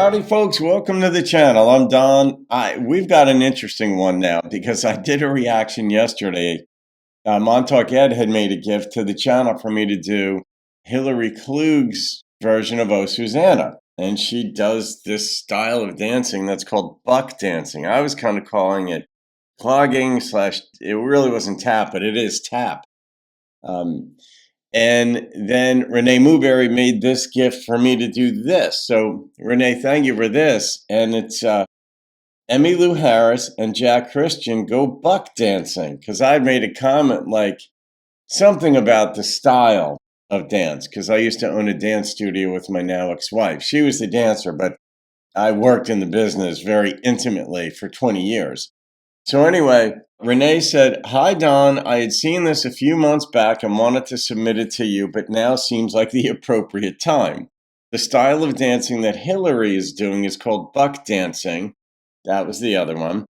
Howdy, folks. Welcome to the channel. I'm Don. We've got an interesting one now because I did a reaction yesterday. Montauk Ed had made a gift to the channel for me to do Hillary Klug's version of Oh Susanna. And she does this style of dancing that's called buck dancing. I was kind of calling it clogging / it really wasn't tap, but it is tap. And then Renee Mooberry made this gift for me to do this. So, Renee, thank you for this. And it's Emmylou Harris and Jack Christian go buck dancing. Because I made a comment like something about the style of dance. Because I used to own a dance studio with my now ex-wife. She was the dancer, but I worked in the business very intimately for 20 years. So anyway, Renee said, "Hi, Don. I had seen this a few months back and wanted to submit it to you, but now seems like the appropriate time. The style of dancing that Hillary is doing is called buck dancing." That was the other one.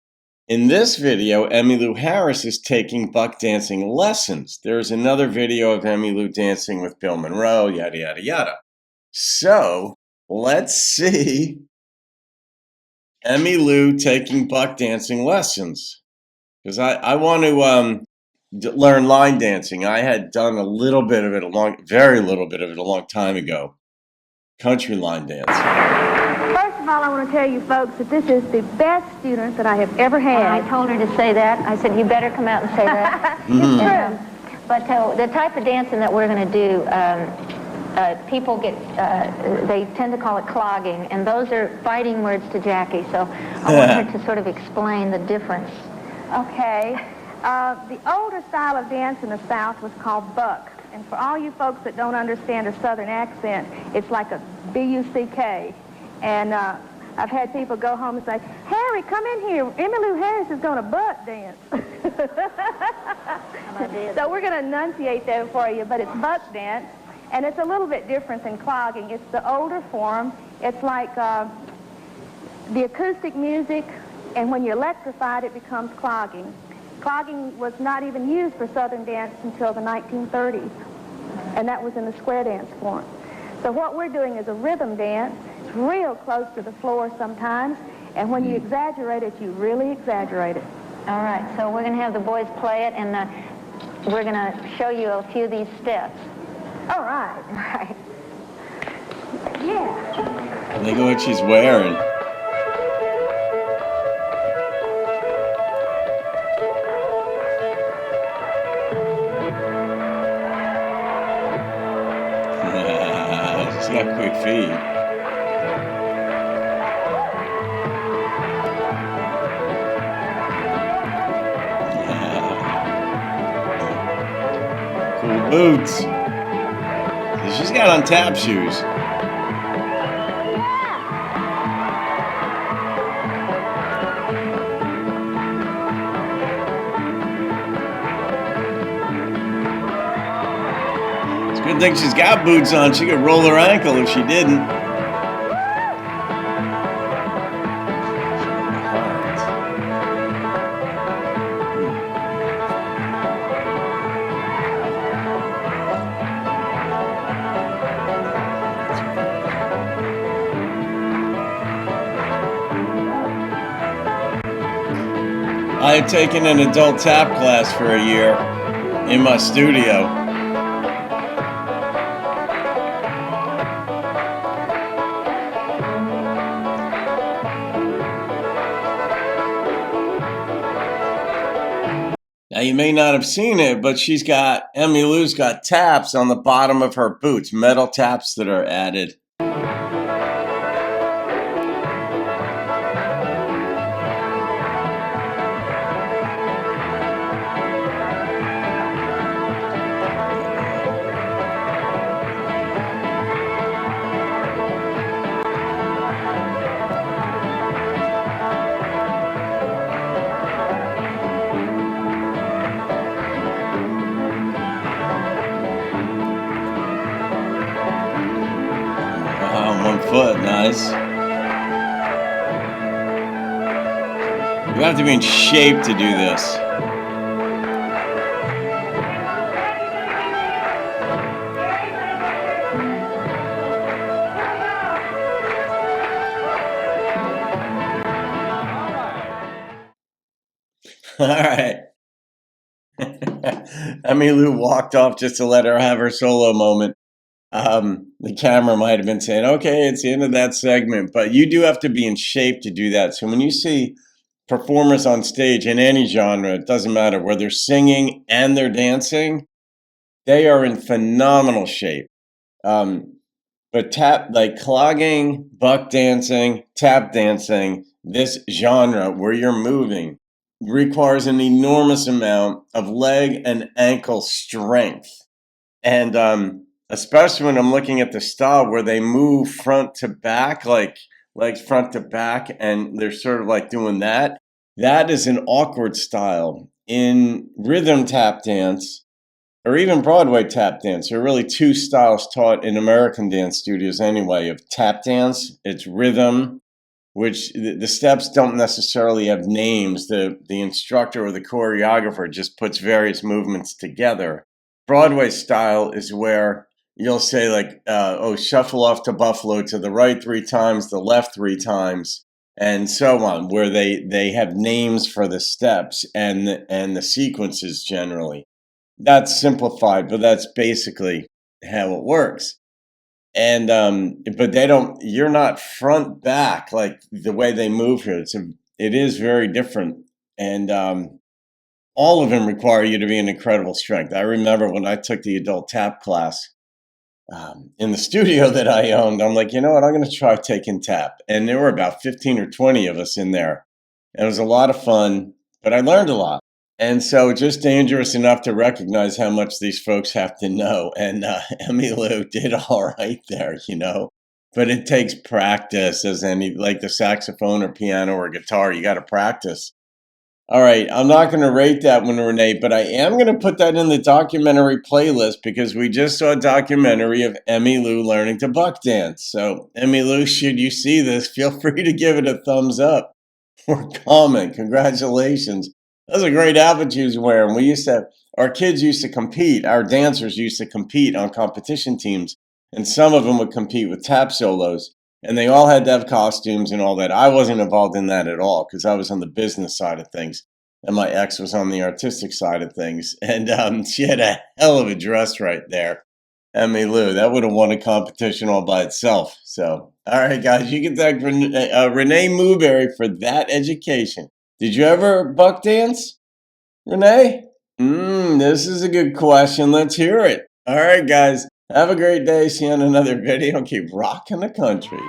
"In this video, Emmylou Harris is taking buck dancing lessons. There's another video of Emmylou dancing with Bill Monroe, yada, yada, yada." So let's see Emmylou taking buck dancing lessons. Because I want to learn line dancing. I had done a little bit of it, very little bit of it a long time ago. Country line dance. First of all, I want to tell you folks that this is the best student that I have ever had. I told her to say that. I said, you better come out and say that. It's true. But the type of dancing that we're going to do, people get, they tend to call it clogging, and those are fighting words to Jackie, so I want her to sort of explain the difference. Okay. The older style of dance in the South was called buck. And for all you folks that don't understand a Southern accent, it's like a B-U-C-K. And I've had people go home and say, "Harry, come in here. Emmylou Harris is going to buck dance." So we're going to enunciate that for you, but it's buck dance. And it's a little bit different than clogging. It's the older form. It's like the acoustic music, and when you electrify it, it becomes clogging. Clogging was not even used for Southern dance until the 1930s, and that was in the square dance form. So what we're doing is a rhythm dance. It's real close to the floor sometimes, and when you exaggerate it, you really exaggerate it. All right, so we're going to have the boys play it, and we're going to show you a few of these steps. All right. Right. Yeah. Look at what she's wearing. She's got quick feet. Cool boots. She's got on tap shoes. It's a good thing she's got boots on. She could roll her ankle if she didn't. I had taken an adult tap class for a year in my studio. Now you may not have seen it, but Emmylou's got taps on the bottom of her boots, metal taps that are added. Foot, nice. You have to be in shape to do this. All right. Emmylou walked off just to let her have her solo moment. The camera might have been saying, okay, it's the end of that segment, but you do have to be in shape to do that. So when you see performers on stage in any genre, it doesn't matter whether they're singing and they're dancing, they are in phenomenal shape. Um, but like clogging, buck dancing, tap dancing, this genre where you're moving requires an enormous amount of leg and ankle strength. And especially when I'm looking at the style where they move front to back, like legs front to back, and they're sort of like doing that. That is an awkward style. In rhythm tap dance, or even Broadway tap dance, there are really two styles taught in American dance studios anyway of tap dance. It's rhythm, which the steps don't necessarily have names. The instructor or the choreographer just puts various movements together. Broadway style is where you'll say like, oh, shuffle off to Buffalo to the right 3 times, the left 3 times, and so on, where they have names for the steps and the sequences generally. That's simplified, but that's basically how it works. And but they don't. You're not front back like the way they move here. It is very different, and all of them require you to be in incredible strength. I remember when I took the adult tap class in the studio that I owned. I'm like, you know what? I'm going to try taking tap, and there were about 15 or 20 of us in there. And it was a lot of fun, but I learned a lot. And so just dangerous enough to recognize how much these folks have to know. And Emmylou did all right there, you know. But it takes practice as any, like the saxophone or piano or guitar, you got to practice. All right, I'm not going to rate that one, Renee, but I am going to put that in the documentary playlist because we just saw a documentary of Emmylou learning to buck dance. So, Emmylou, should you see this, feel free to give it a thumbs up or comment. Congratulations. That was a great outfit you was wearing. Our kids used to compete, our dancers used to compete on competition teams, and some of them would compete with tap solos. And they all had to have costumes and all that. I wasn't involved in that at all because I was on the business side of things, and my ex was on the artistic side of things. And she had a hell of a dress right there, Emmylou. That would have won a competition all by itself. So, all right, guys, you can thank Renee Mooberry for that education. Did you ever buck dance, Renee? This is a good question. Let's hear it. All right, guys. Have a great day. See you on another video. Keep rocking the country.